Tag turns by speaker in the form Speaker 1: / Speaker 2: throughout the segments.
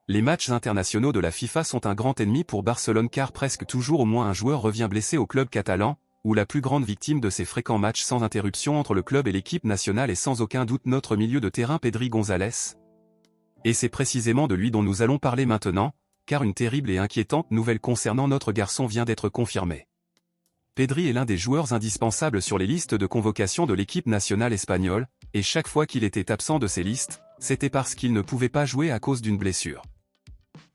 Speaker 1: Les matchs internationaux de la FIFA sont un grand ennemi pour Barcelone car presque toujours au moins un joueur revient blessé au club catalan, ou la plus grande victime de ces fréquents matchs sans interruption entre le club et l'équipe nationale est sans aucun doute notre milieu de terrain Pedri González. Et c'est précisément de lui dont nous allons parler maintenant, car une terrible et inquiétante nouvelle concernant notre garçon vient d'être confirmée. Pedri est l'un des joueurs indispensables sur les listes de convocation de l'équipe nationale espagnole, et chaque fois qu'il était absent de ces listes, c'était parce qu'il ne pouvait pas jouer à cause d'une blessure.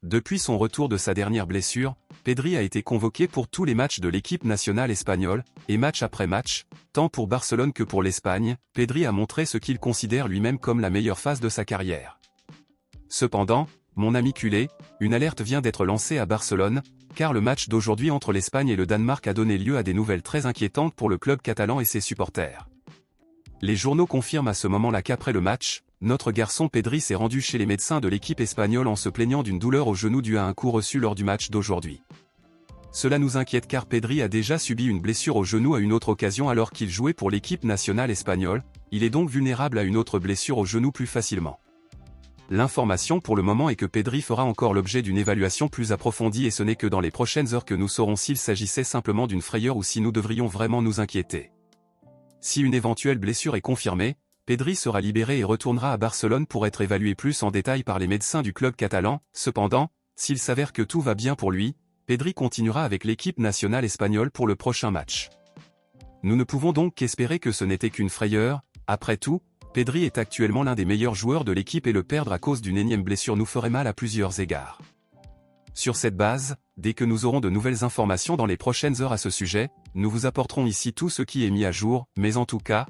Speaker 1: Depuis son retour de sa dernière blessure, Pedri a été convoqué pour tous les matchs de l'équipe nationale espagnole, et match après match, tant pour Barcelone que pour l'Espagne, Pedri a montré ce qu'il considère lui-même comme la meilleure phase de sa carrière. Cependant, mon ami culé, une alerte vient d'être lancée à Barcelone, car le match d'aujourd'hui entre l'Espagne et le Danemark a donné lieu à des nouvelles très inquiétantes pour le club catalan et ses supporters. Les journaux confirment à ce moment-là qu'après le match, notre garçon Pedri s'est rendu chez les médecins de l'équipe espagnole en se plaignant d'une douleur au genou due à un coup reçu lors du match d'aujourd'hui. Cela nous inquiète car Pedri a déjà subi une blessure au genou à une autre occasion alors qu'il jouait pour l'équipe nationale espagnole, il est donc vulnérable à une autre blessure au genou plus facilement. L'information pour le moment est que Pedri fera encore l'objet d'une évaluation plus approfondie et ce n'est que dans les prochaines heures que nous saurons s'il s'agissait simplement d'une frayeur ou si nous devrions vraiment nous inquiéter. Si une éventuelle blessure est confirmée, Pedri sera libéré et retournera à Barcelone pour être évalué plus en détail par les médecins du club catalan. Cependant, s'il s'avère que tout va bien pour lui, Pedri continuera avec l'équipe nationale espagnole pour le prochain match. Nous ne pouvons donc qu'espérer que ce n'était qu'une frayeur. Après tout, Pedri est actuellement l'un des meilleurs joueurs de l'équipe et le perdre à cause d'une énième blessure nous ferait mal à plusieurs égards. Sur cette base, dès que nous aurons de nouvelles informations dans les prochaines heures à ce sujet, nous vous apporterons ici tout ce qui est mis à jour, mais en tout cas,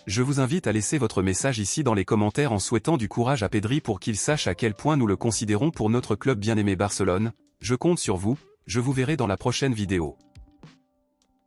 Speaker 1: je vous invite à laisser votre message ici dans les commentaires en souhaitant du courage à Pedri pour qu'il sache à quel point nous le considérons pour notre club bien-aimé Barcelone. Je compte sur vous, je vous verrai dans la prochaine vidéo.